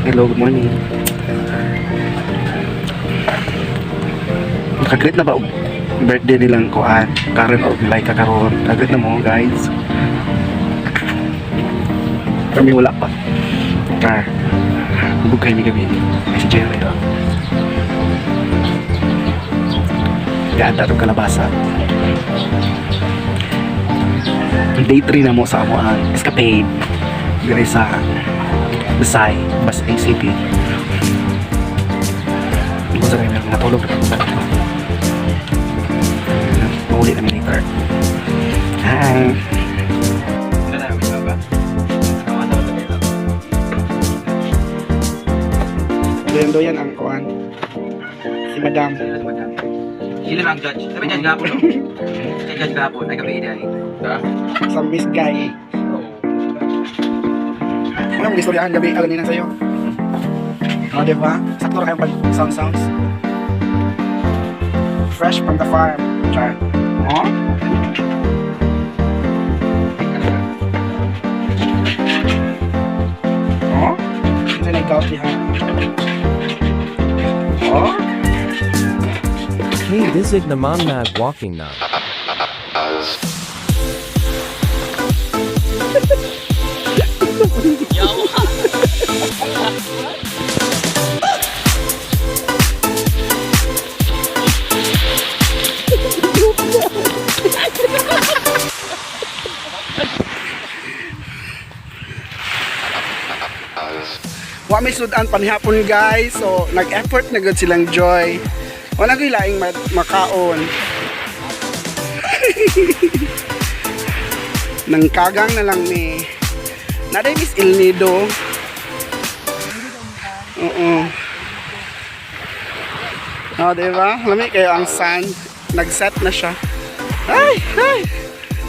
Hello, good morning. Nakaglit na ba birthday nilang kuan? Karon o bilay ka karon. Nakaglit na mo guys. Kami wala pa. Hubog kayo ni gabi. Ay si Jerry o. Ganda itong kalabasa. Day 3 na mo sa amo ang escapade. Gari sa Basay City. Gusto rin meron natulog na pagkakas. Mauli namin later. Hi! Doyan ang kuhan. Si Madam. Sino ang judge? Sabi judge gapon. Sa judge gapon. Ay gabi ay. Sa Miss Guy. Anong istoryahan gabi alam nila sa'yo? O, diba? Sakto na kayong pag-sounds. Fresh from the farm. Char. O? O? Ito na ikaw diha. O? Hey, visit naman na walking na. Wa may sudan panihapon guys, so nag-effort na gud silang joy. Wala ko'y laing makaon. Nang kagang na lang ni Naday Miss Nido. Oo. Oh, diba? Lami kayo ang sun. Nag-set na siya. Ay!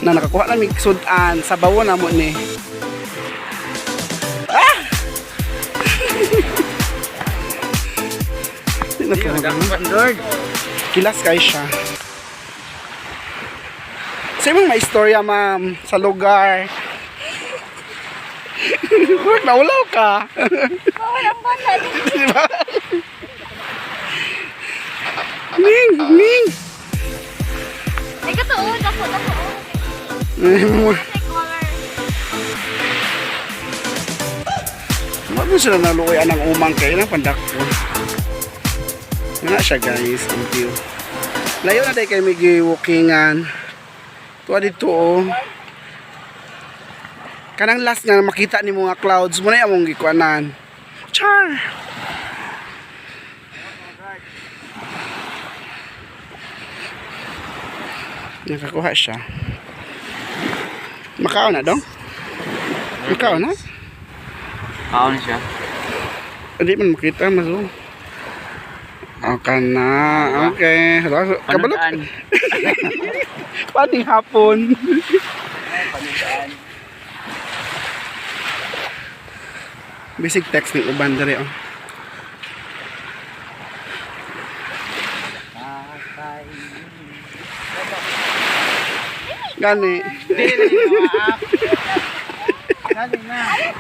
Na nakakuha na mig sudan sa bawo na mo ni. Kilas kayo siya. Sa imong may istorya ma'am sa lugar. Huwag naulaw ka. Walang banal. Diba? Ning. Ay, katuon. Ako. Wag mo sila naluoyan ng umang kayo ng pandak ko. Nga siya guys, ang view. Layo na tayo kayo may walkingan. Tuwa dito oh. Kanang last nga makita ni mga clouds, muna yung among gikuanan. Char! Nakakuha siya. Makao na dong? Makao na? Kaon siya. Hindi man makita, maso. Okay na. Okay. Kabalot. Pating hapon. Basic text ng uban dali oh. Gani. Gani na. Ay.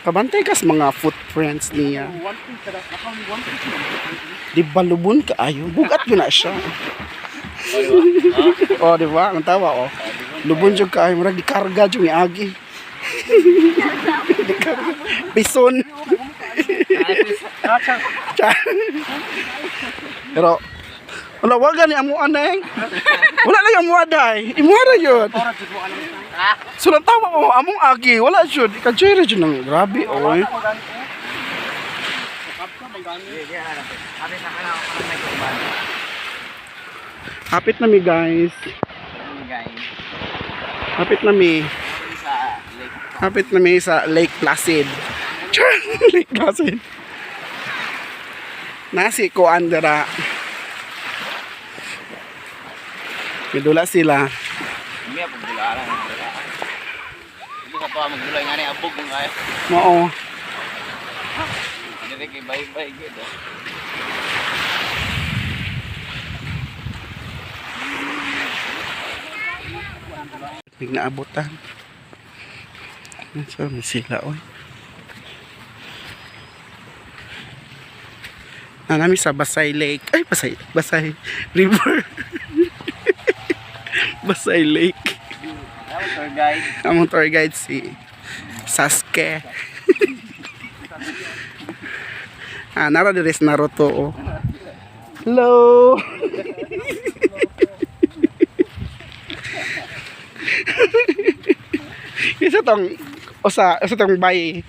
Kabantay kas mga footprints niya. Di ba lubon ka ayo? Bugat ko na siya. Oh, di ba? Ang tawa oh. Lubon jud ka ayo, murag di karga jud ni agi. Bison. Pero wala waga ni amo aneng. Wala lang amo aday. Imuara yun. Sulang tawa mo among agi, wala jud. Ka-jere jud nang grabe oy. Hapit na mi guys. Hapit na mi. Hapit na mi sa Lake Placid. Lake Basin. Nasi ko andara. Midula sila. Hindi ako gulala. Hindi ka pa maggulay nga ni abog mo kaya. Oo. Hindi kay bye-bye gitu. Big naabutan. So, may sila, oy. Nami sa Basay Lake. Ay, Basay River. Basay Lake. Tour guide. Among tour guide si Sasuke. Nara deres Naruto, oh. Hello. Isa tong bayi.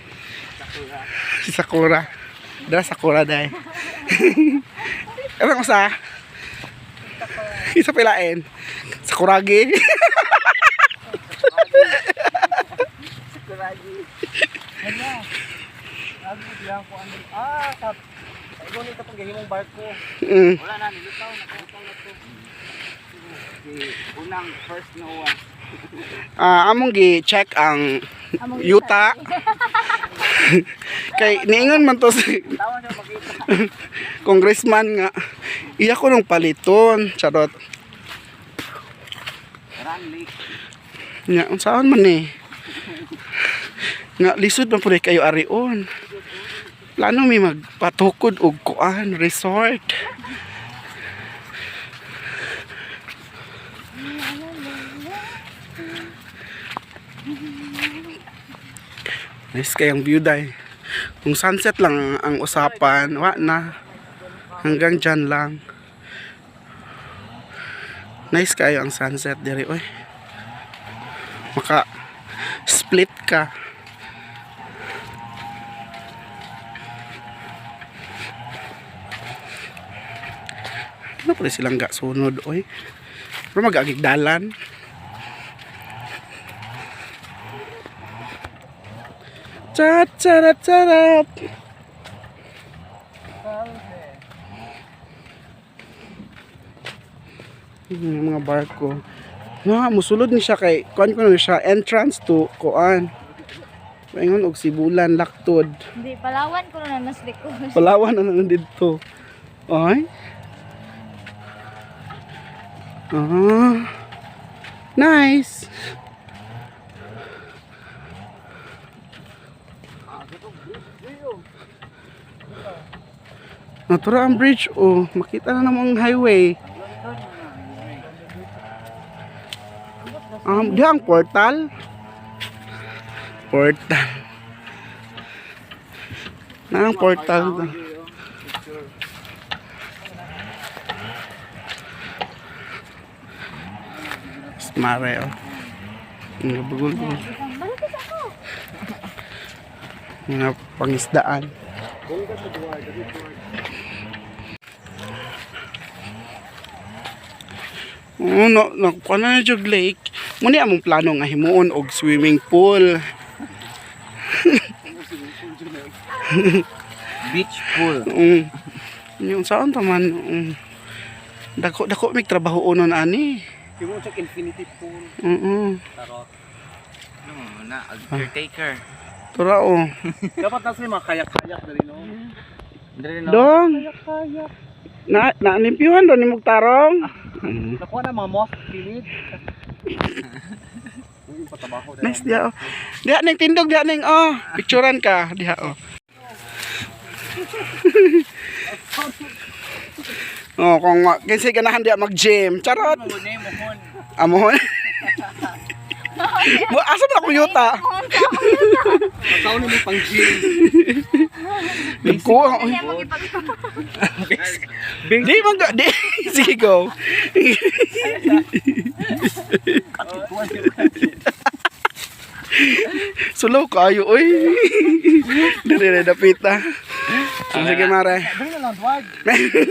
Si Sakura. Dara Sakura dai. Erang usa. Isa pilain. Sakuragi. Sakuragi. Ano? Ako bilang ko ano. Tap. Ikaw nito pag gahimong barko. Wala na nilutaw na to. Unang first no one. Among gi-check ang yuta. Kay niingon man to si Tawa na makita. congressman nga iya ko nung paliton. Charot. Run lake. Nya unsaon man ni? Nga lisod man pud kayo arion. Plano mi magpatukod og kuan resort. Nice kayang view day. Kung sunset lang ang usapan, wa na. Hanggang dyan lang. Nice kayo ang sunset diri, oy. Maka split ka. Ano pala silang gak sunod, oy. Pero mag-agig dalan. Charat. Mga barko. Musulod ni siya kay kuan ko na siya entrance to kuan. Paingon og Sibulan Laktod. Hindi, Palawan ko na mas likod. Palawan na nandito. Ay. Nice. Natura ang bridge, oh. Makita na namang highway. Di ang portal. Na ang portal. Mare, oh. Mga bugol. Balikas ako. Mga pangisdaan. Kuha na jug lake. Muna among plano nga himuon og swimming pool. Beach pool. Yung saan taman. Dako may trabaho unon ani. Yung sa infinity pool. Tarot. No, na caretaker. Tura, oh. Dapat na sila mga kayak-kayak na rin, no? Dong. Na limpyuhan doon ni Mugtarong. Nakuha na mga moss kilid. Nice dia, oh. Diha ning tindog, diha ning, oh. Picturean ka, diha, oh. Oh, kung kinsa ganahan diha mag-gym. Charot. Amon. Asa man ako yuta? Pagkaw na mo pang gym. Ko. Di man di. Sige go. Sulaw kayo, oy. Dire dapita. Sige mare. Dali na lang, wag.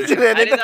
Sige dito.